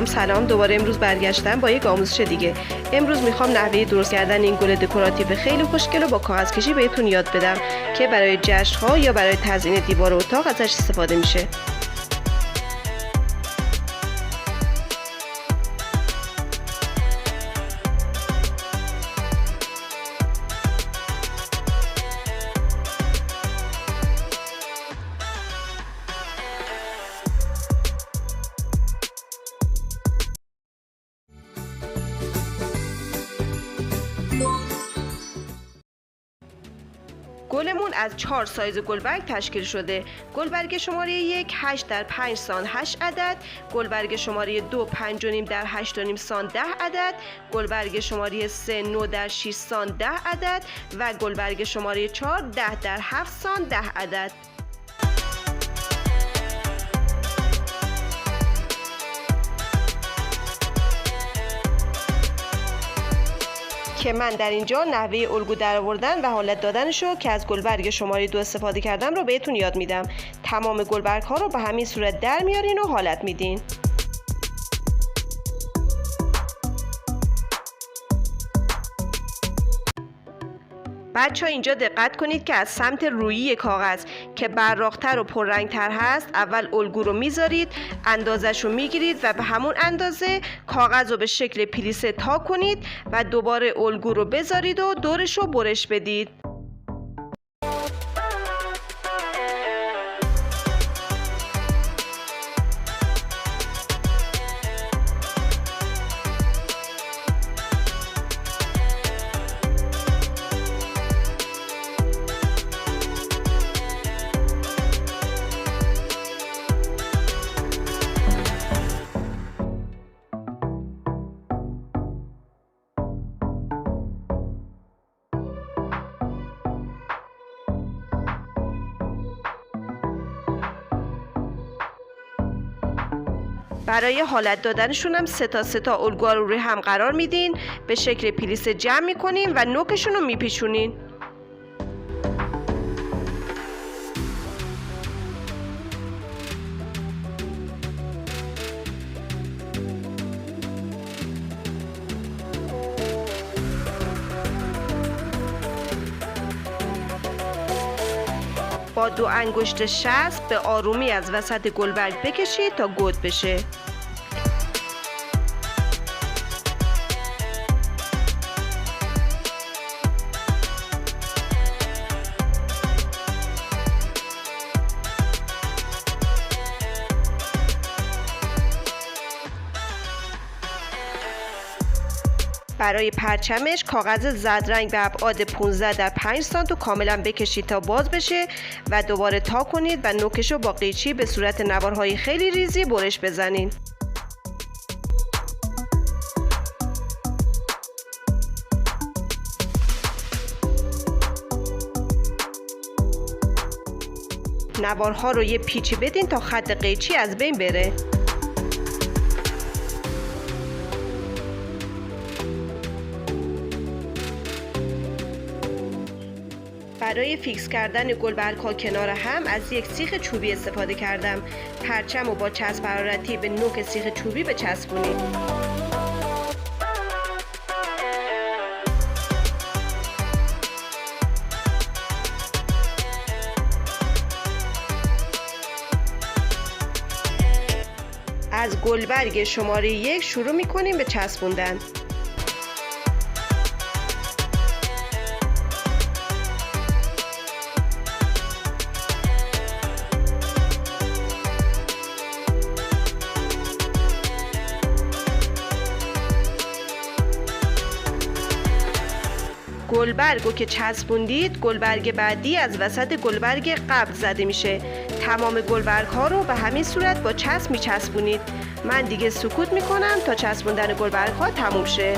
سلام دوباره امروز برگشتم با یک آموزش دیگه. امروز میخوام نحوه درست کردن این گل دکوراتیو خیلی خوشگل رو با کاغذ کشی بهتون یاد بدم که برای جشن‌ها یا برای تزیین دیوار و اتاق ازش استفاده میشه. گلمون از 4 سایز گلبرگ تشکیل شده. گلبرگ شماره 1 8 در 5 سان 8 عدد، گلبرگ شماره 2 5.5 در 8.5 سان 10 عدد، گلبرگ شماره 3 9 در 6 سان 10 عدد و گلبرگ شماره 4 10 در 7 سان 10 عدد. که من در اینجا نحوه الگو درآوردن و حالت دادنشو که از گلبرگ شماره 2 استفاده کردم رو بهتون یاد میدم. تمام گلبرگ ها رو به همین صورت در میارین و حالت میدین. بچه ها اینجا دقت کنید که از سمت رویی کاغذ که براق‌تر و پررنگ‌تر هست اول الگو رو میذارید، اندازش رو میگیرید و به همون اندازه کاغذ رو به شکل پلیسه تا کنید و دوباره الگو رو بذارید و دورش رو برش بدید. برای حالت دادنشونم سه تا الگوها رو روی هم قرار میدین، به شکل پلیسه جمع میکنین و نوکشون رو میپیچونین. با 2 انگشت شست به آرومی از وسط گلبرگ بکشید تا گود بشه. برای پرچمش کاغذ زرد به ابعاد 15 در 5 سانت کاملا بکشید تا باز بشه و دوباره تا کنید و نوکشو با قیچی به صورت نوارهای خیلی ریزی برش بزنین. نوارها رو یه پیچی بدین تا خط قیچی از بین بره. برای فیکس کردن گلبرگ‌ها کنار هم از یک سیخ چوبی استفاده کردم. پرچم رو با چسب حرارتی به نوک سیخ چوبی بچسبونید. از گلبرگ شماره 1 شروع می‌کنیم به چسبوندن. گلبرگو که چسبوندید، گلبرگ بعدی از وسط گلبرگ قبل زده میشه. تمام گلبرگ ها رو به همین صورت با چسب میچسبونید. من دیگه سکوت میکنم تا چسبوندن گلبرگ ها تموم شه.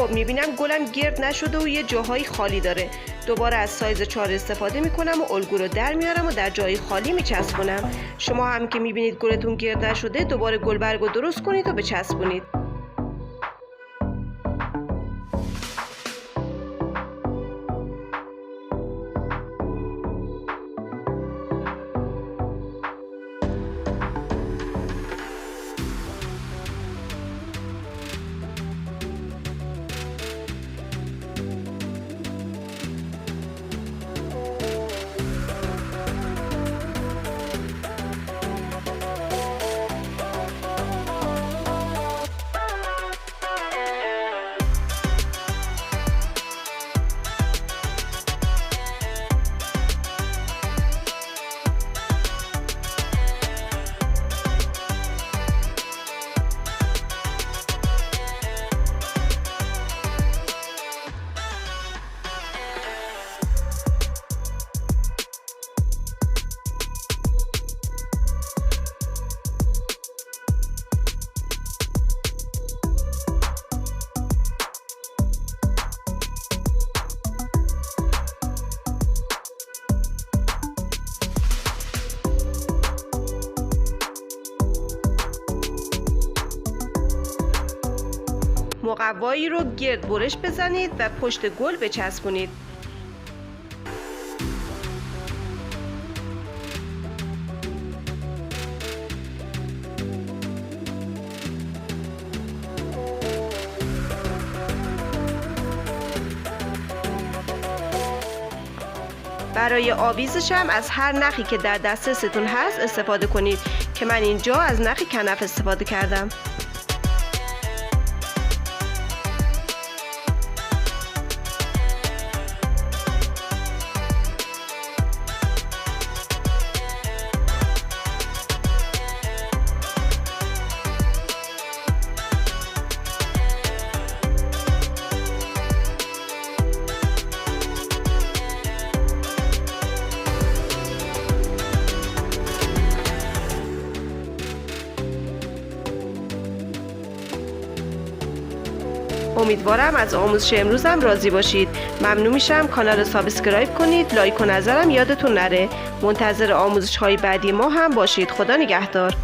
خب میبینم گلم گرد نشده و یه جاهای خالی داره. دوباره از سایز 4 استفاده میکنم و الگو رو در میارم و در جای خالی میچسبونم. شما هم که میبینید گلتون گرد نشده دوباره گلبرگ رو درست کنید و بچسبونید. مقوایی رو گرد برش بزنید و پشت گل بچسبونید. برای آویزش هم از هر نخی که در دسترستون هست استفاده کنید که من اینجا از نخ کنف استفاده کردم. امیدوارم از آموزش امروزم راضی باشید. ممنون میشم کانال رو سابسکرایب کنید، لایک و نظرم یادتون نره. منتظر آموزش های بعدی ما هم باشید. خدا نگهدار.